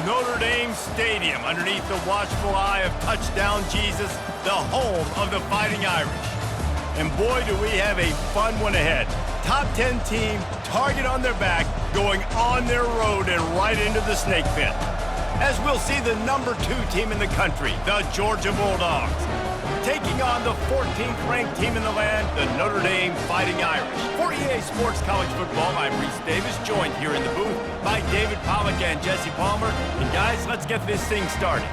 Notre Dame Stadium, underneath the watchful eye of Touchdown Jesus, the home of the Fighting Irish. And boy, do we have a fun one ahead. Top 10 team, target on their back, going on their road and right into the snake pit. As we'll see the number 2 team in the country, the Georgia Bulldogs, taking on the 14th ranked team in the land, the Notre Dame Fighting Irish. For EA Sports College Football, I'm Reese Davis, joined here in the booth by David Pollack and Jesse Palmer. And guys, let's get this thing started.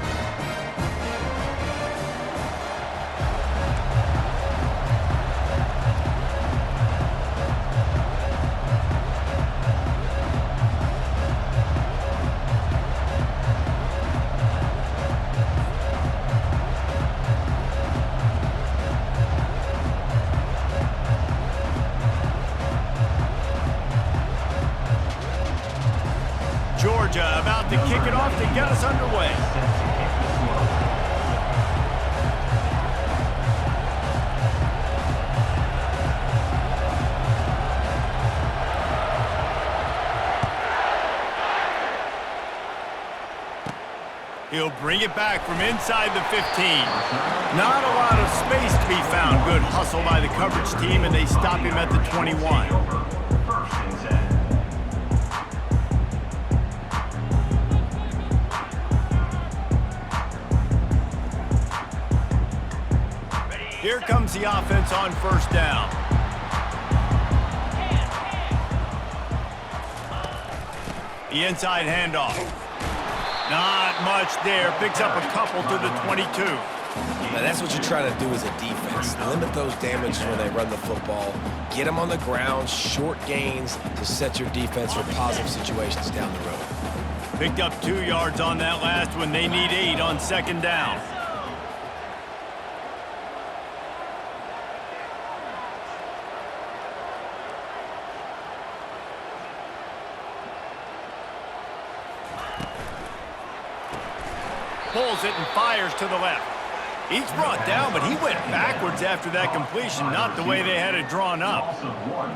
Georgia about to kick it off to get us underway. He'll bring it back from inside the 15. Not a lot of space to be found. Good hustle by the coverage team, and they stop him at the 21. Here comes the offense on first down. The inside handoff. Not much there. Picks up a couple to the 22. Now that's what you try to do as a defense. Limit those damages when they run the football. Get them on the ground, short gains to set your defense for positive situations down the road. Picked up 2 yards on that last one. They need 8 on second down. Pulls it and fires to the left. He's brought down, but he went backwards after that completion, not the way they had it drawn up.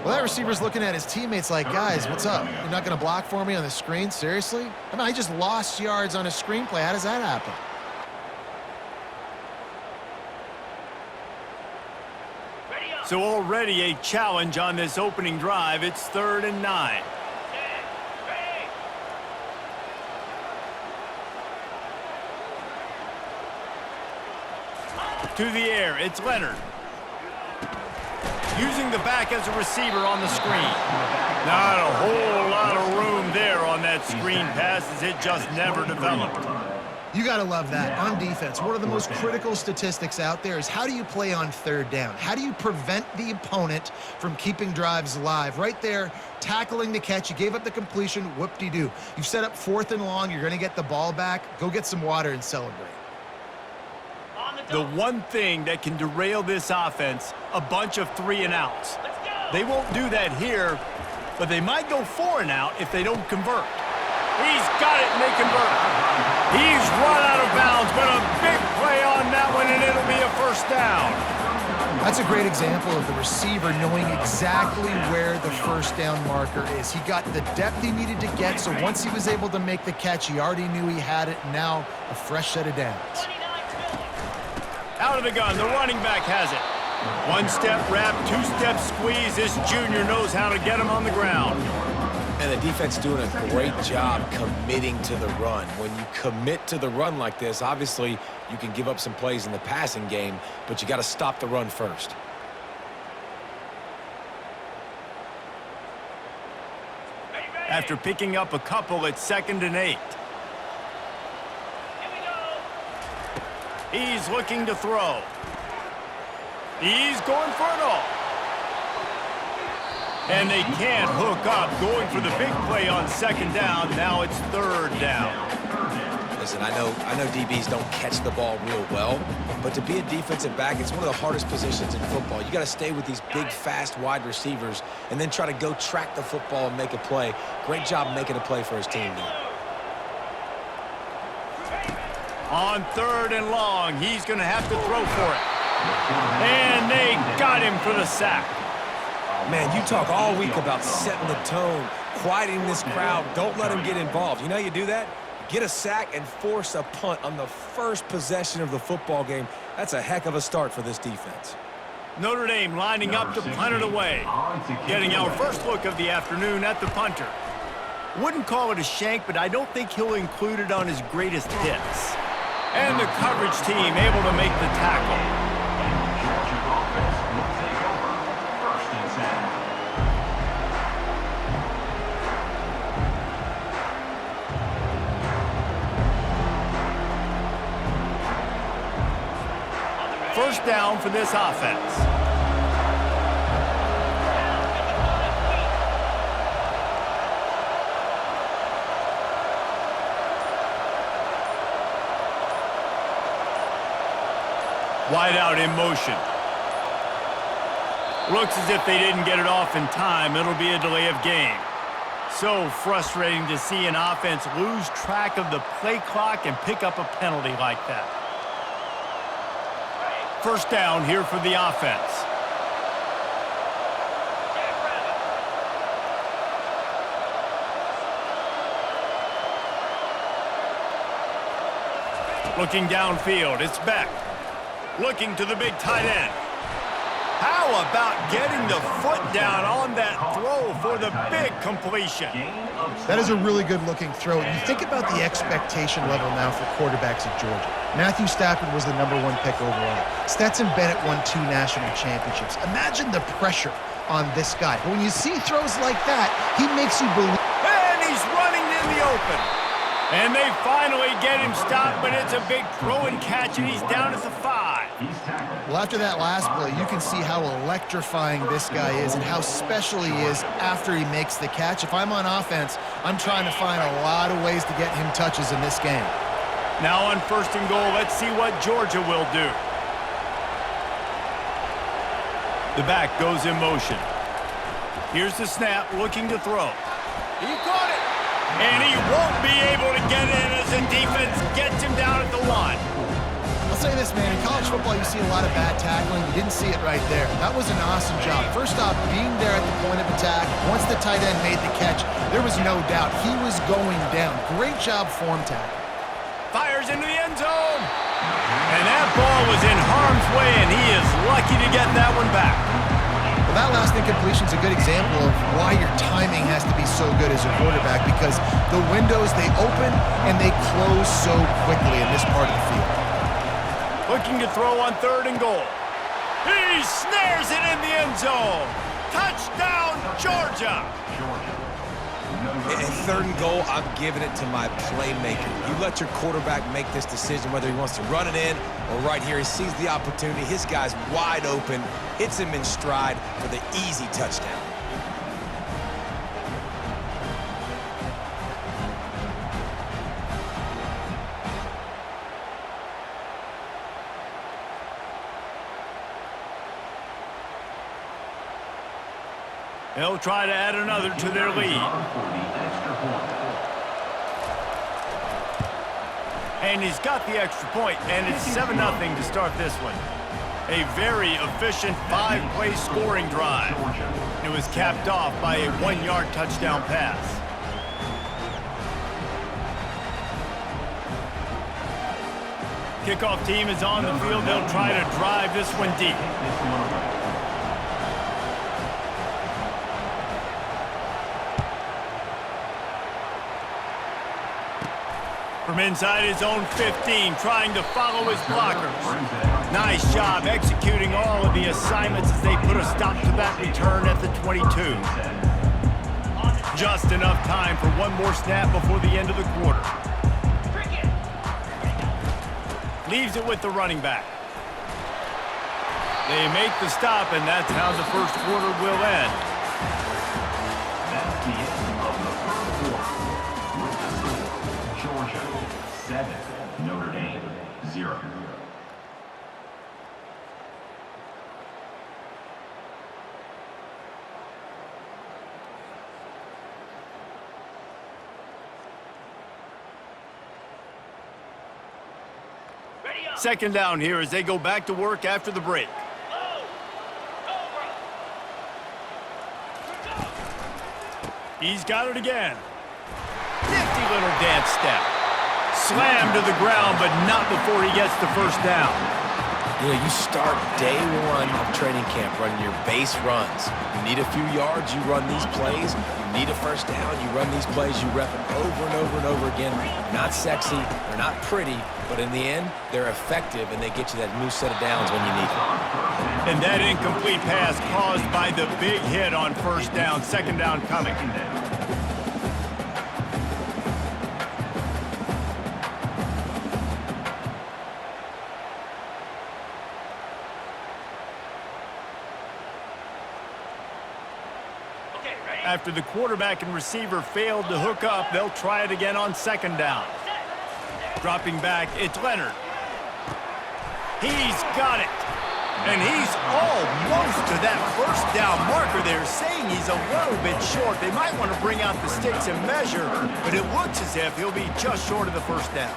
Well, that receiver's looking at his teammates like, guys, what's up? You're not going to block for me on the screen? Seriously? I mean, I just lost yards on a screenplay. How does that happen? So already a challenge on this opening drive. It's 3rd and 9. To the air, it's Leonard. Using the back as a receiver on the screen. Not a whole lot of room there on that screen pass as it just never developed. You got to love that. On defense, one of the most critical statistics out there is how do you play on 3rd down? How do you prevent the opponent from keeping drives alive? Right there, tackling the catch. You gave up the completion, whoop-de-doo. You've set up 4th and long. You're going to get the ball back. Go get some water and celebrate. The one thing that can derail this offense, a bunch of 3 and outs. They won't do that here, but they might go 4 and out if they don't convert. He's got it and they convert. He's run out of bounds, but a big play on that one, and it'll be a first down. That's a great example of the receiver knowing exactly where the first down marker is. He got the depth he needed to get, so once he was able to make the catch, he already knew he had it, and now a fresh set of downs. Out of the gun, the running back has it. 1-step wrap, 2-step squeeze. This junior knows how to get him on the ground. And the defense doing a great job committing to the run. When you commit to the run like this, obviously you can give up some plays in the passing game, but you got to stop the run first. After picking up a couple, it's 2nd and 8. He's looking to throw. He's going for it all. And they can't hook up, going for the big play on 2nd down. Now it's 3rd down. Listen, I know DBs don't catch the ball real well, but to be a defensive back, it's one of the hardest positions in football. You got to stay with these big, fast wide receivers and then try to go track the football and make a play. Great job making a play for his team there. On 3rd and long, he's going to have to throw for it. And they got him for the sack. Man, you talk all week about setting the tone, quieting this crowd. Don't let them get involved. You know how you do that? Get a sack and force a punt on the first possession of the football game. That's a heck of a start for this defense. Notre Dame lining up to punt it away. Getting our first look of the afternoon at the punter. Wouldn't call it a shank, but I don't think he'll include it on his greatest hits. And the coverage team able to make the tackle. First down for this offense. Wide out in motion. Looks as if they didn't get it off in time. It'll be a delay of game. So frustrating to see an offense lose track of the play clock and pick up a penalty like that. First down here for the offense. Looking downfield, it's Beck. Looking to the big tight end. How about getting the foot down on that throw for the big completion? That is a really good-looking throw. You think about the expectation level now for quarterbacks at Georgia. Matthew Stafford was the #1 pick overall. Stetson Bennett won 2 national championships. Imagine the pressure on this guy. But when you see throws like that, he makes you believe. And he's running in the open. And they finally get him stopped, but it's a big throw and catch, and he's down at the 5. Well, after that last play, you can see how electrifying this guy is and how special he is after he makes the catch. If I'm on offense, I'm trying to find a lot of ways to get him touches in this game. Now on first and goal, let's see what Georgia will do. The back goes in motion. Here's the snap, looking to throw. He caught it. And he won't be able to get in as the defense gets him down at the 1. I'll say this, man. In college football, you see a lot of bad tackling. You didn't see it right there. That was an awesome job. First off, being there at the point of attack. Once the tight end made the catch, there was no doubt he was going down. Great job form tackle. Fires into the end zone. And that ball was in harm's way, and he is lucky to get that one back. Well, that last incompletion is a good example of why your timing has to be so good as a quarterback, because the windows, they open and they close so quickly in this part of the field. Looking to throw on third and goal. He snares it in the end zone. Touchdown, Georgia. At third and goal, I'm giving it to my playmaker. You let your quarterback make this decision whether he wants to run it in or right here. He sees the opportunity. His guy's wide open, hits him in stride for the easy touchdown. They'll try to add another to their lead. And he's got the extra point, and it's 7-0 to start this one. A very efficient 5-play scoring drive. It was capped off by a 1-yard touchdown pass. Kickoff team is on the field. They'll try to drive this one deep. From inside his own 15, trying to follow his blockers. Nice job executing all of the assignments as they put a stop to that return at the 22. Just enough time for one more snap before the end of the quarter. Leaves it with the running back. They make the stop, and that's how the first quarter will end. That's the end of the first quarter. With the score, Georgia 7, Notre Dame 0. Second down here as they go back to work after the break. He's got it again. Nifty little dance step. slammed to the ground, but not before he gets the first down. You know, you start day one of training camp running your base runs. You need a few yards, you run these plays. You need a first down, you run these plays. You rep them over and over and over again. They're not sexy, they're not pretty, but in the end, they're effective, and they get you that new set of downs when you need it. And that incomplete pass caused by the big hit on first down. Second down coming. After the quarterback and receiver failed to hook up, they'll try it again on second down. Dropping back, it's Leonard. He's got it. And he's almost to that first down marker. They're saying he's a little bit short. They might want to bring out the sticks and measure, but it looks as if he'll be just short of the first down.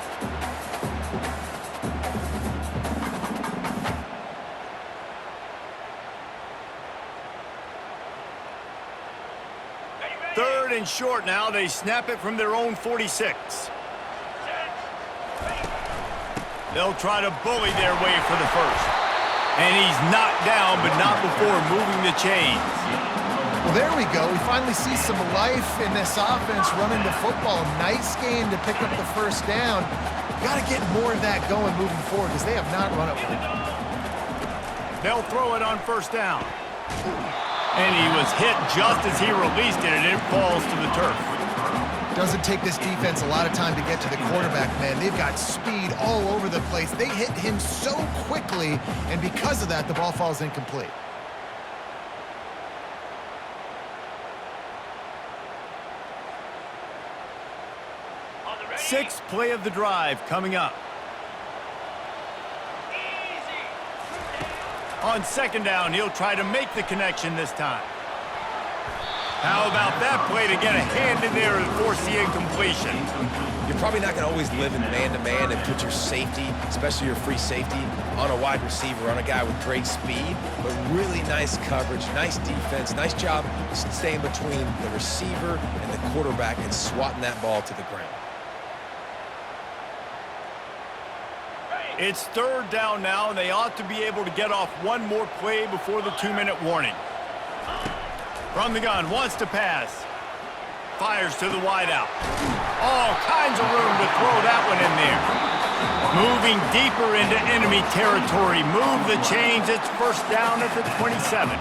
Third and short now. They snap it from their own 46. They'll try to bully their way for the first. And he's knocked down, but not before moving the chains. Well, there we go. We finally see some life in this offense running the football. Nice game to pick up the first down. Got to get more of that going moving forward because they have not run it well. They'll throw it on first down. And he was hit just as he released it, and it falls to the turf. Doesn't take this defense a lot of time to get to the quarterback, man. They've got speed all over the place. They hit him so quickly, and because of that, the ball falls incomplete. Sixth play of the drive coming up. On second down, he'll try to make the connection this time. How about that play to get a hand in there and force the incompletion? You're probably not going to always live in man-to-man and put your safety, especially your free safety, on a wide receiver, on a guy with great speed, but really nice coverage, nice defense, nice job staying between the receiver and the quarterback and swatting that ball to the ground. It's third down now, and they ought to be able to get off one more play before the 2-minute warning. From the gun, wants to pass. Fires to the wideout. All kinds of room to throw that one in there. Moving deeper into enemy territory. Move the chains. It's first down at the 27.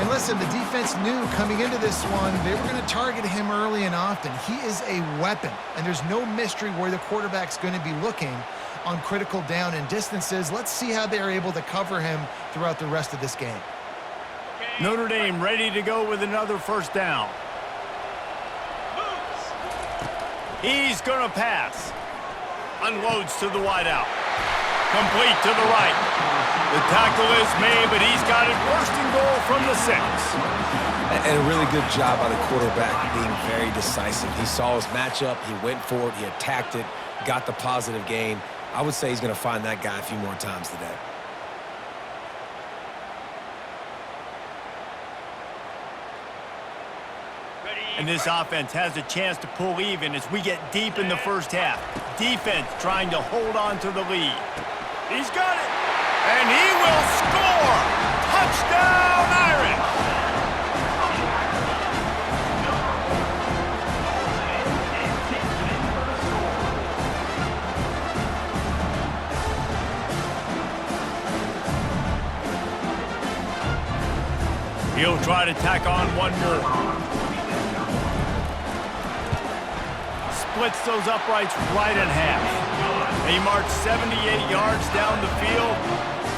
And listen, the defense knew coming into this one, they were going to target him early and often. He is a weapon, and there's no mystery where the quarterback's going to be looking on critical down and distances. Let's see how they're able to cover him throughout the rest of this game. Notre Dame ready to go with another first down. He's going to pass. Unloads to the wideout. Complete to the right. The tackle is made, but he's got it first and goal from the 6. And a really good job by the quarterback being very decisive. He saw his matchup, he went for it, he attacked it, got the positive gain. I would say he's going to find that guy a few more times today. And this offense has a chance to pull even as we get deep in the first half. Defense trying to hold on to the lead. He's got it. And he will score. Touchdown, Irish. He'll try to tack on one more. Splits those uprights right in half. They march 78 yards down the field,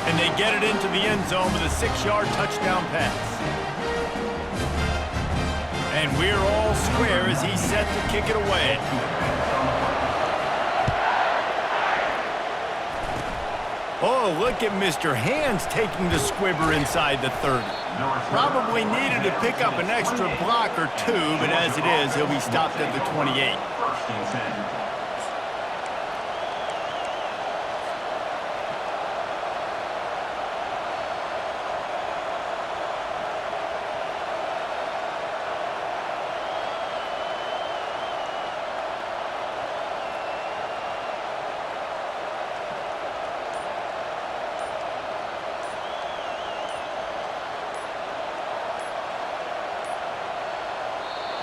and they get it into the end zone with a 6-yard touchdown pass. And we're all square as he's set to kick it away. Oh, look at Mr. Hands taking the squibber inside the 30. Probably needed to pick up an extra block or two, but as it is, he'll be stopped at the 28.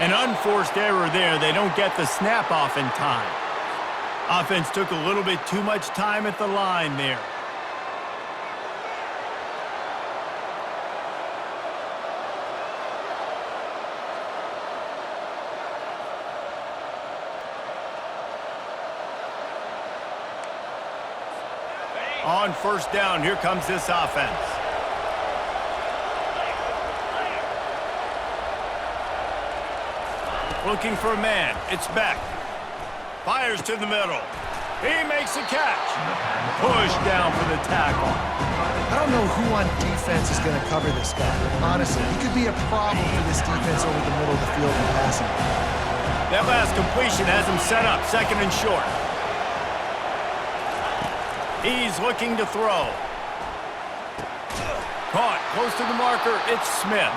An unforced error there. They don't get the snap off in time. Offense took a little bit too much time at the line there. On first down, here comes this offense. Looking for a man. It's Beck. Fires to the middle. He makes a catch. Push down for the tackle. I don't know who on defense is going to cover this guy. Honestly, he could be a problem for this defense over the middle of the field in passing. That last completion has him set up, second and short. He's looking to throw. Caught close to the marker. It's Smith.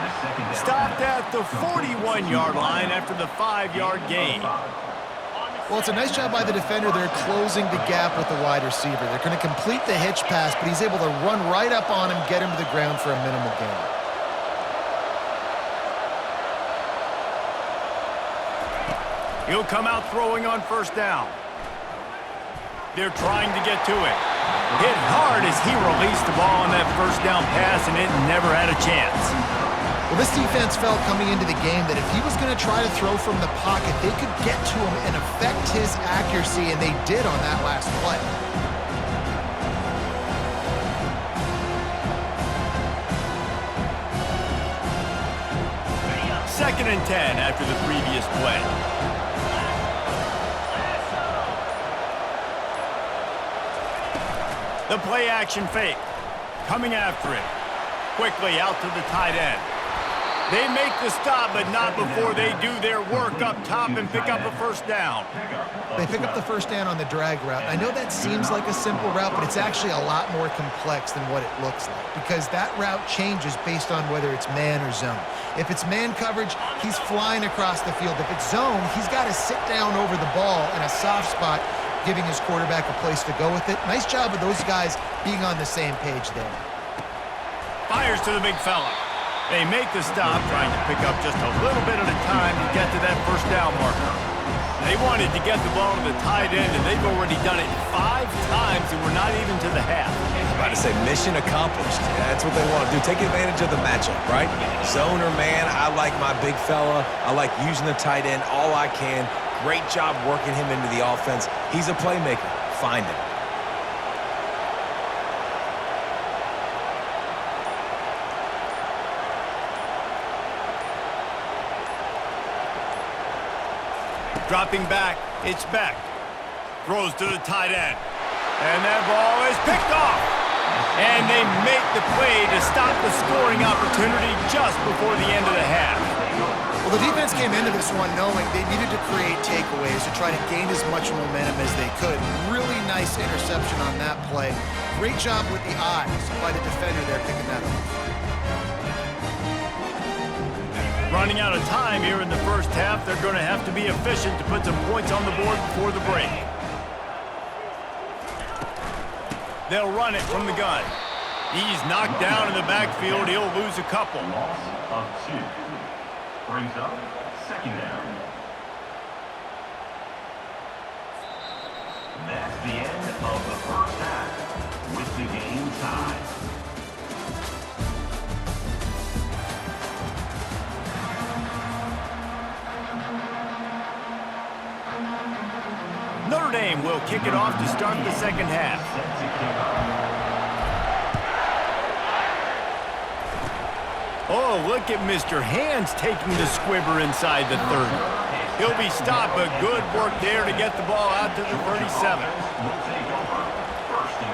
Stopped at the 41-yard line after the 5-yard gain. Well, it's a nice job by the defender. They're closing the gap with the wide receiver. They're going to complete the hitch pass, but he's able to run right up on him, get him to the ground for a minimal gain. He'll come out throwing on first down. They're trying to get to it. Hit hard as he released the ball on that first down pass, and it never had a chance. Well, this defense felt coming into the game that if he was going to try to throw from the pocket, they could get to him and affect his accuracy, and they did on that last play. Second and 10 after the previous play. The play action fake. Coming after it. Quickly out to the tight end. They make the stop, but not before they do their work up top and pick up a first down. They pick up the first down on the drag route. I know that seems like a simple route, but it's actually a lot more complex than what it looks like because that route changes based on whether it's man or zone. If it's man coverage, he's flying across the field. If it's zone, he's got to sit down over the ball in a soft spot, giving his quarterback a place to go with it. Nice job of those guys being on the same page there. Fires to the big fella. They make the stop, trying to pick up just a little bit at a time to get to that first down marker. They wanted to get the ball to the tight end, and they've already done it 5 times, and we're not even to the half. I'm about to say mission accomplished. Yeah, that's what they want to do. Take advantage of the matchup, right? Zone or man, I like my big fella. I like using the tight end all I can. Great job working him into the offense. He's a playmaker. Find him. Dropping back, it's Beck. Throws to the tight end. And that ball is picked off. And they make the play to stop the scoring opportunity just before the end of the half. Well, the defense came into this one knowing they needed to create takeaways to try to gain as much momentum as they could. Really nice interception on that play. Great job with the eyes by the defender there picking that up. Running out of time here in the first half, they're going to have to be efficient to put some points on the board before the break. They'll run it from the gun. He's knocked down in the backfield. He'll lose a couple. Loss of 2. Brings up second down. That's the end of the first half with the game tied. Notre Dame will kick it off to start the second half. Oh, look at Mr. Hands taking the squibber inside the 30. He'll be stopped, but good work there to get the ball out to the 37. Will take over first and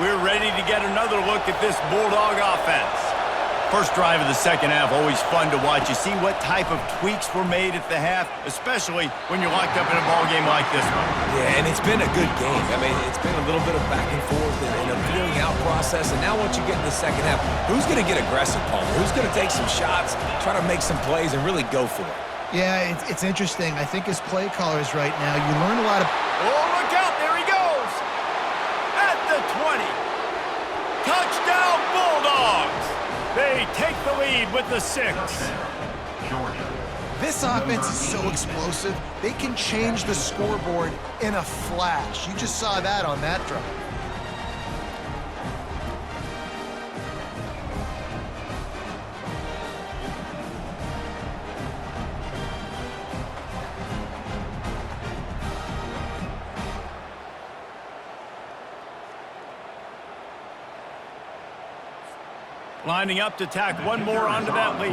10. We're ready to get another look at this Bulldog offense. First drive of the second half, always fun to watch. You see what type of tweaks were made at the half, especially when you're locked up in a ball game like this one. Yeah, and it's been a good game. I mean, it's been a little bit of back and forth and a feeling out process. And now once you get in the second half, who's going to get aggressive, Palmer? Who's going to take some shots, try to make some plays, and really go for it? Yeah, it's interesting. I think as play callers right now, you learn a lot of... Oh, look out. There he goes. At the 20. Touchdown. lead with the 6. Georgia. This offense is so explosive, they can change the scoreboard in a flash. You just saw that on that drive. Lining up to tack one more onto that lead.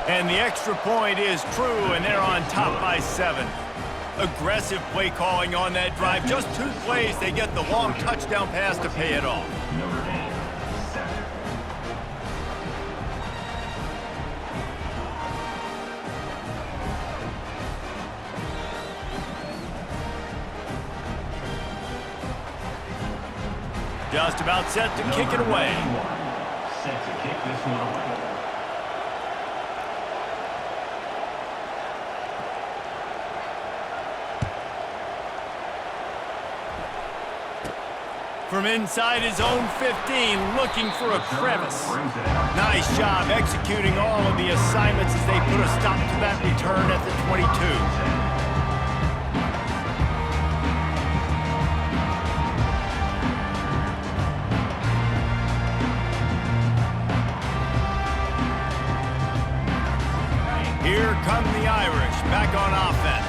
And the extra point is true, and they're on top by 7. Aggressive play calling on that drive. Just 2 plays, they get the long touchdown pass to pay it off. Notre Dame. 7. Just about set to kick it away. Set to kick this one away. From inside his own 15, looking for a crevice. Nice job executing all of the assignments as they put a stop to that return at the 22. Here come the Irish, back on offense.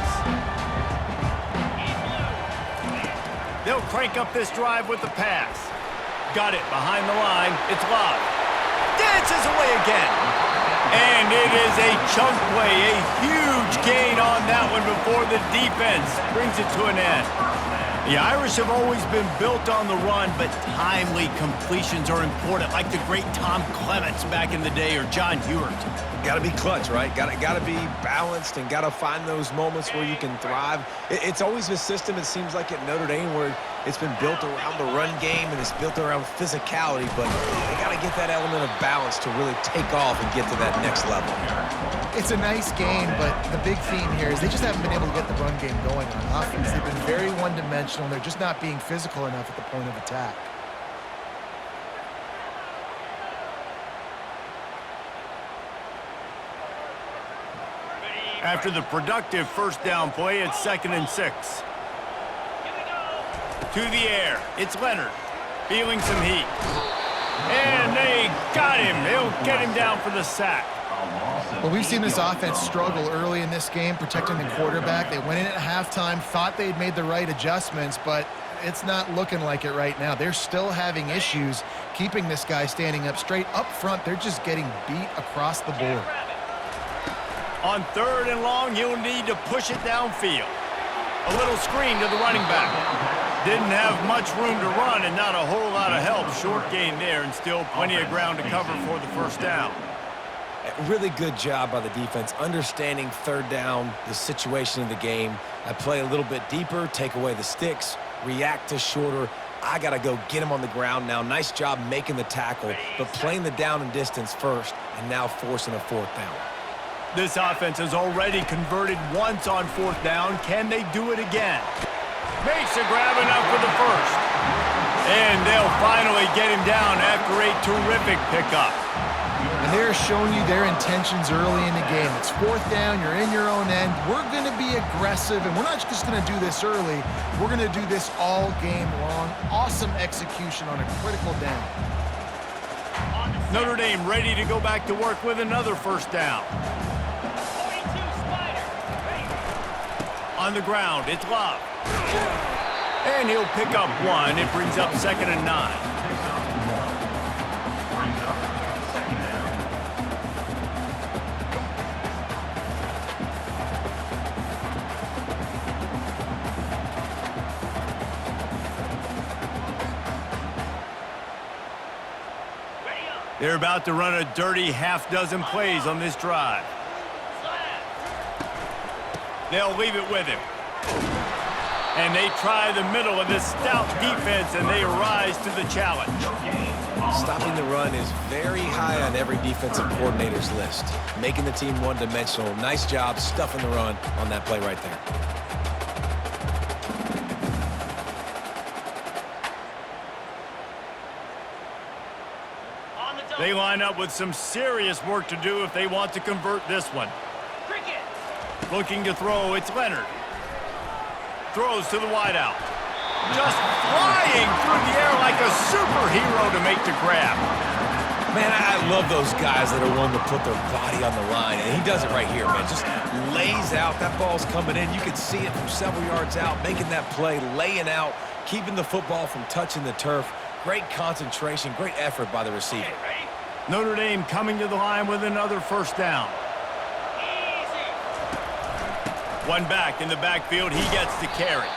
They'll crank up this drive with the pass. Got it behind the line. It's Love. Dances away again. And it is a chunk play, a huge gain on that one before the defense brings it to an end. The Irish have always been built on the run, but timely completions are important, like the great Tom Clements back in the day or John Hewart. Got to be clutch, right? Got to be balanced and got to find those moments where you can thrive. It's always a system, it seems like, at Notre Dame where it's been built around the run game and it's built around physicality, but they got to get that element of balance to really take off and get to that next level. It's a nice game, but the big theme here is they just haven't been able to get the run game going on offense. They've been very one-dimensional. They're just not being physical enough at the point of attack. After the productive first down play, it's 2nd and 6. To the air, it's Leonard, feeling some heat. And they got him. They'll get him down for the sack. Well, we've seen this offense struggle early in this game, protecting the quarterback. They went in at halftime, thought they'd made the right adjustments, but it's not looking like it right now. They're still having issues keeping this guy standing up straight. Up front, they're just getting beat across the board. On 3rd and long, he'll need to push it downfield. A little screen to the running back. Didn't have much room to run and not a whole lot of help. Short gain there and still plenty of ground to cover for the first down. Really good job by the defense, understanding 3rd down, the situation of the game. I play a little bit deeper, take away the sticks, react to shorter. I got to go get him on the ground now. Nice job making the tackle, but playing the down and distance first and now forcing a 4th down. This offense has already converted once on 4th down. Can they do it again? Makes a grab enough for the first. And they'll finally get him down after a terrific pickup. And they're showing you their intentions early in the game. It's 4th down, you're in your own end. We're going to be aggressive, and we're not just going to do this early. We're going to do this all game long. Awesome execution on a critical down. Notre Dame ready to go back to work with another first down. On the ground, it's Love. And he'll pick up 1. It brings up 2nd and 9. They're about to run a dirty half-dozen plays on this drive. They'll leave it with him. And they try the middle of this stout defense, and they rise to the challenge. Stopping the run is very high on every defensive coordinator's list. Making the team one-dimensional. Nice job stuffing the run on that play right there. They line up with some serious work to do if they want to convert this one. Looking to throw, it's Leonard. Throws to the wideout. Just flying through the air like a superhero to make the grab. Man, I love those guys that are willing to put their body on the line, and he does it right here, man. Just lays out. That ball's coming in. You can see it from several yards out, making that play, laying out, keeping the football from touching the turf. Great concentration, great effort by the receiver. Notre Dame coming to the line with another first down. One back in the backfield, he gets the carry.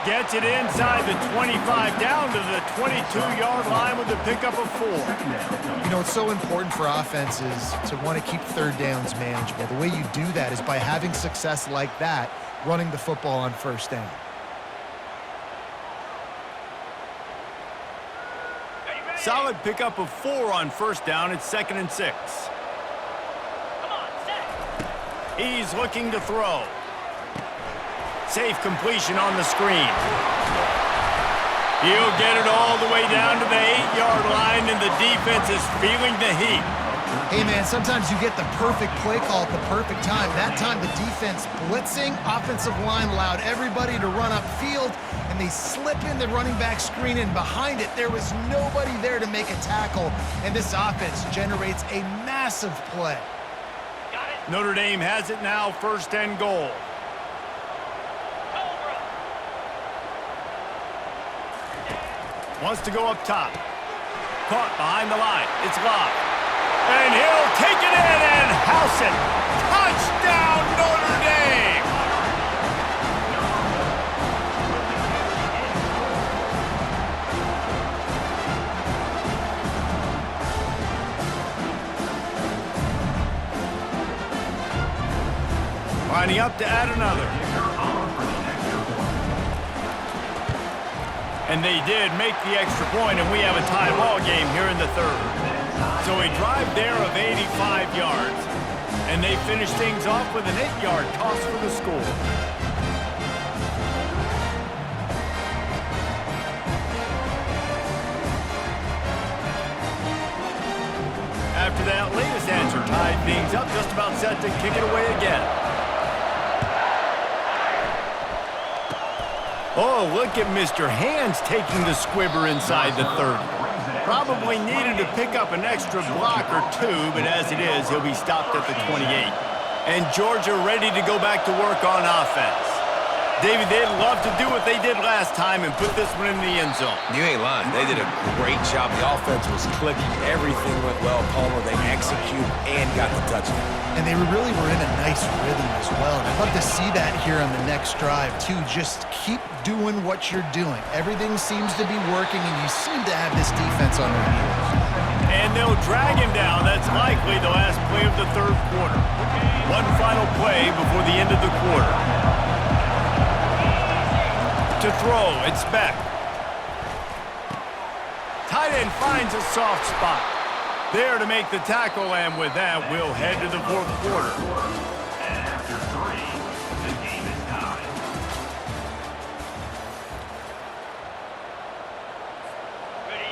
Gets it inside the 25, down to the 22-yard line with the pickup of 4. You know, it's so important for offenses to want to keep third downs manageable. The way you do that is by having success like that, running the football on first down. Solid pickup of 4 on first down. It's 2nd and 6. He's looking to throw. Safe completion on the screen. He'll get it all the way down to the 8-yard line, and the defense is feeling the heat. Hey, man, sometimes you get the perfect play call at the perfect time. That time the defense blitzing, offensive line allowed everybody to run upfield, and they slip in the running back screen, and behind it there was nobody there to make a tackle, and this offense generates a massive play. Notre Dame has it now, 1st and goal. Wants to go up top. Caught behind the line. It's Locke. And he'll take it in and house it. Touchdown, Notre Dame! Lining up to add another. And they did make the extra point, and we have a tie ball game here in the 3rd. So a drive there of 85 yards, and they finish things off with an 8-yard toss for the score. After that latest answer tied things up, just about set to kick it away again. Oh, look at Mr. Hands taking the squibber inside the 30. Probably needed to pick up an extra block or 2, but as it is, he'll be stopped at the 28. And Georgia ready to go back to work on offense. David, they'd love to do what they did last time and put this one in the end zone. You ain't lying. They did a great job. The offense was clicking. Everything went well. Palmer, they executed and got the touchdown. And they really were in a nice rhythm as well. And I'd love to see that here on the next drive, too. Just keep doing what you're doing. Everything seems to be working, and you seem to have this defense on their heels. And they'll drag him down. That's likely the last play of the 3rd quarter. One final play before the end of the quarter. To throw, it's Beck. Tight end finds a soft spot. There to make the tackle, and with that, we'll head to the 4th quarter. And after 3, the game is tied.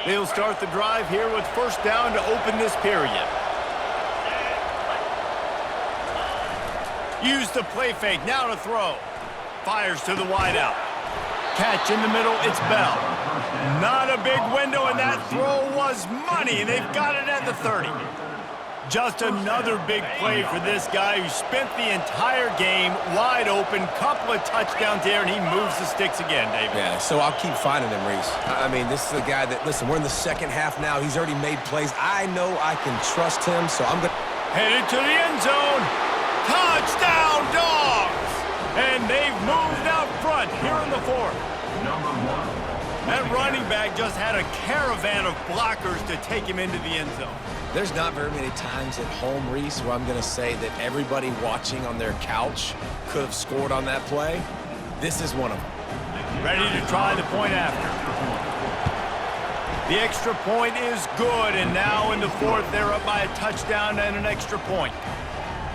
They'll start the drive here with first down to open this period. Use the play fake, now to throw. Fires to the wideout. Catch in the middle, it's Bell. Not a big window, and that throw was money. They've got it at the 30. Just another big play for this guy who spent the entire game wide open. Couple of touchdowns there, and he moves the sticks again, David. Yeah, so I'll keep finding him, Reese. I mean, this is a guy that, listen, we're in the 2nd half now. He's already made plays. I know I can trust him, so I'm going to... Headed to the end zone. Touchdown, Dogs! And they've moved out front here in the 4th. Number 1. That running back just had a caravan of blockers to take him into the end zone. There's not very many times at home, Reese, where I'm going to say that everybody watching on their couch could have scored on that play. This is one of them. Ready to try the point after. The extra point is good, and now in the 4th, they're up by a touchdown and an extra point.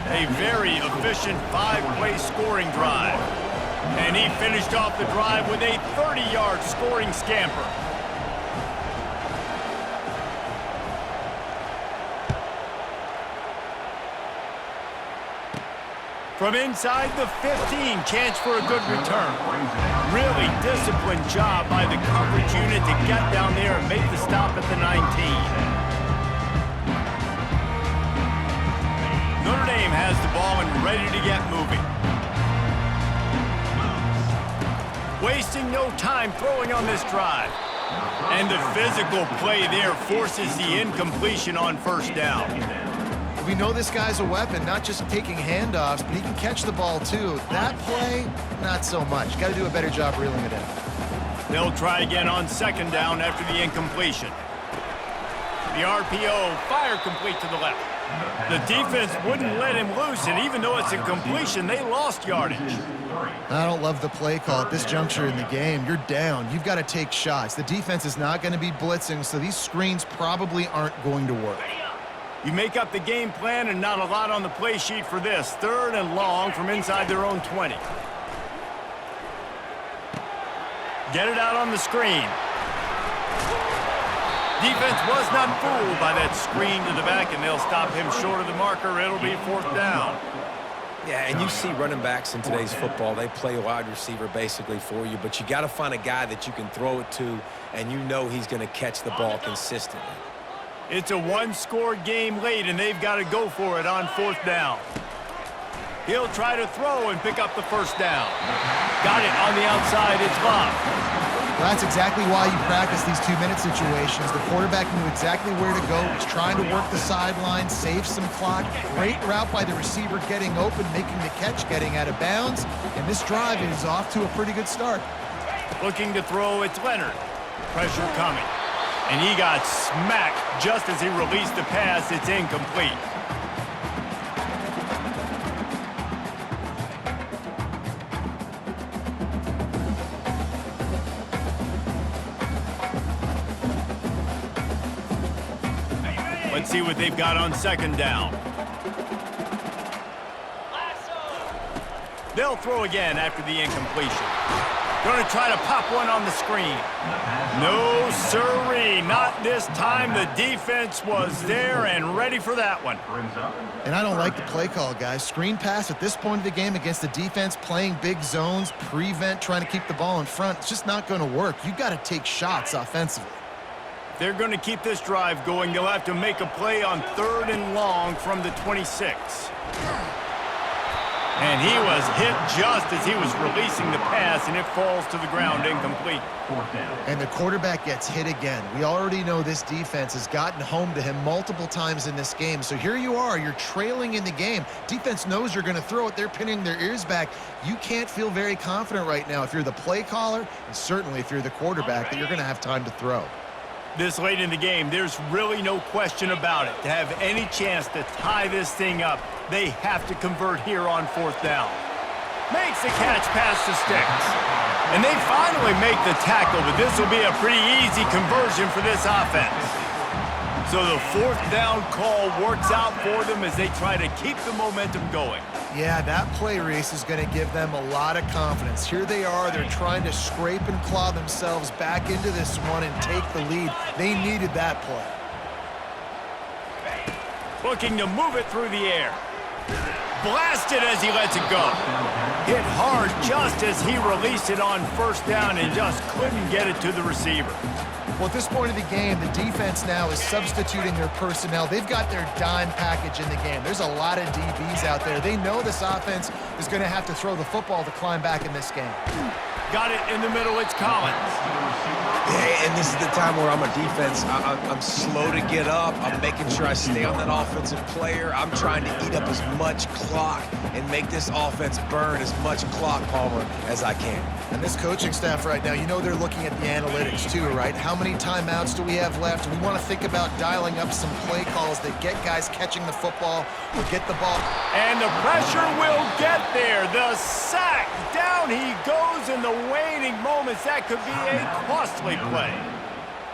A very efficient 5-play scoring drive. And he finished off the drive with a 30-yard scoring scamper. From inside the 15, chance for a good return. Really disciplined job by the coverage unit to get down there and make the stop at the 19. Notre Dame has the ball and ready to get moving. Wasting no time throwing on this drive. And the physical play there forces the incompletion on first down. We know this guy's a weapon, not just taking handoffs, but he can catch the ball too. That play, not so much. Got to do a better job reeling it in. They'll try again on second down after the incompletion. The RPO, fire complete to the left. The defense wouldn't let him loose, and even though it's a completion, they lost yardage. I don't love the play call at this juncture in the game. You're down. You've got to take shots. The defense is not going to be blitzing, so these screens probably aren't going to work. You make up the game plan and not a lot on the play sheet for this. Third and long from inside their own 20. Get it out on the screen. Defense was not fooled by that screen to the back, and they'll stop him short of the marker. It'll be fourth down. Yeah, and you see running backs in today's football, they play wide receiver basically for you, but you got to find a guy that you can throw it to, and you know he's going to catch the ball consistently. It's a one-score game late, and they've got to go for it on fourth down. He'll try to throw and pick up the first down. Got it on the outside. It's Love. Well, that's exactly why you practice these two-minute situations. The quarterback knew exactly where to go. He's trying to work the sideline, save some clock. Great route by the receiver getting open, making the catch, getting out of bounds. And this drive is off to a pretty good start. Looking to throw, it's Leonard. Pressure coming. And he got smacked just as he released the pass. It's incomplete. Let's see what they've got on second down. They'll throw again after the incompletion. Going to try to pop one on the screen. No, sirree, not this time. The defense was there and ready for that one. And I don't like the play call, guys. Screen pass at this point of the game against the defense playing big zones, prevent, trying to keep the ball in front. It's just not going to work. You've got to take shots offensively. They're going to keep this drive going. They'll have to make a play on third and long from the 26. And he was hit just as he was releasing the pass, and it falls to the ground incomplete. And the quarterback gets hit again. We already know this defense has gotten home to him multiple times in this game. So here you are, you're trailing in the game. Defense knows you're going to throw it. They're pinning their ears back. You can't feel very confident right now if you're the play caller, and certainly if you're the quarterback, that you're going to have time to throw. This late in the game, there's really no question about it. To have any chance to tie this thing up, they have to convert here on fourth down. Makes the catch past the sticks. And they finally make the tackle, but this will be a pretty easy conversion for this offense. So the fourth down call works out for them as they try to keep the momentum going. Yeah, that play race is going to give them a lot of confidence. Here they are. They're trying to scrape and claw themselves back into this one and take the lead. They needed that play. Looking to move it through the air. Blasted as he lets it go. Hit hard just as he released it on first down and just couldn't get it to the receiver. Well, at this point of the game, the defense now is substituting their personnel. They've got their dime package in the game. There's a lot of DBs out there. They know this offense is going to have to throw the football to climb back in this game. Got it in the middle. It's Collins. Yeah, and this is the time where I'm a defense. I'm slow to get up. I'm making sure I stay on that offensive player. I'm trying to eat up as much clock and make this offense burn as much clock, Palmer, as I can. And this coaching staff right now, you know they're looking at the analytics too, right? How many timeouts do we have left? We want to think about dialing up some play calls that get guys catching the football or get the ball. And the pressure will get there. The sack. Down he goes in the waning moments. That could be a costly play.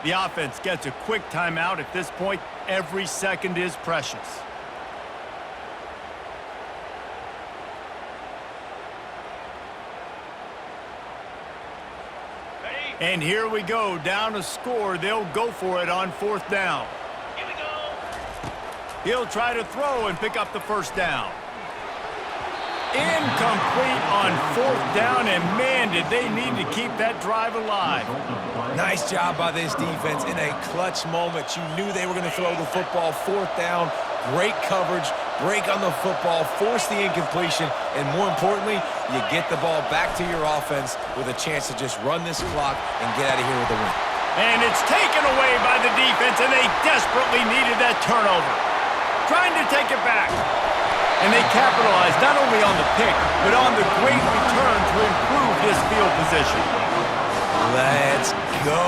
The offense gets a quick timeout. At this point, every second is precious. And here we go, down a score. They'll go for it on fourth down. Here we go. He'll try to throw and pick up the first down. Incomplete on 4th down, and man, did they need to keep that drive alive. Nice job by this defense in a clutch moment. You knew they were going to throw the football. 4th down, great coverage, break on the football, force the incompletion, and more importantly, you get the ball back to your offense with a chance to just run this clock and get out of here with a win. And it's taken away by the defense, and they desperately needed that turnover. Trying to take it back. And they capitalized not only on the pick, but on the great return to improve his field position. Let's go.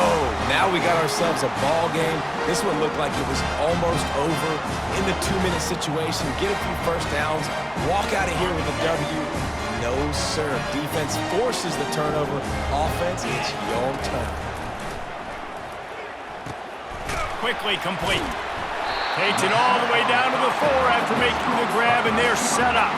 Now we got ourselves a ball game. This one looked like it was almost over in the 2-minute situation. Get a few first downs, walk out of here with a W. No, sir. Defense forces the turnover. Offense, it's your turn. Quickly complete. Takes it all the way down to the 4 after making the grab, and they're set up.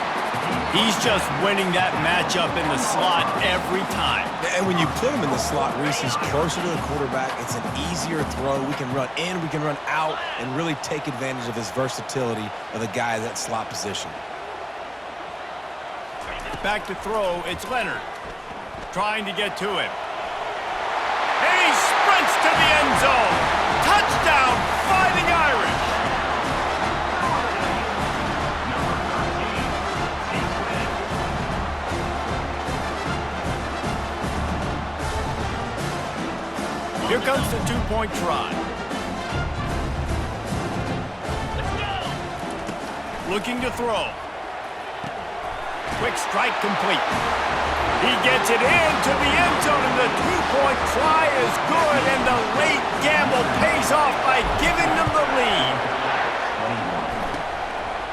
He's just winning that matchup in the slot every time. And when you put him in the slot, Reese, he's closer to the quarterback. It's an easier throw. We can run in, we can run out, and really take advantage of his versatility of the guy in that slot position. Back to throw, it's Leonard. Trying to get to him. And he sprints to the end zone. Touchdown, Fighting Irish. Here comes the 2-point try. Looking to throw. Quick strike complete. He gets it into the end zone, and the 2-point try is good, and the late gamble pays off by giving them the lead.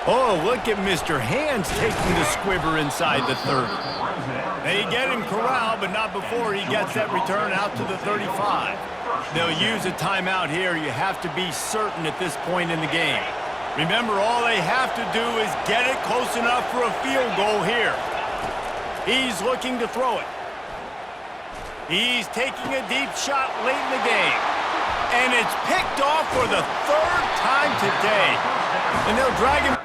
Oh, look at Mr. Hands taking the squibber inside the 30. They get him corralled, but not before he gets that return out to the 35. They'll use a timeout here. You have to be certain at this point in the game. Remember, all they have to do is get it close enough for a field goal here. He's looking to throw it. He's taking a deep shot late in the game. And it's picked off for the 3rd time today. And they'll drag him.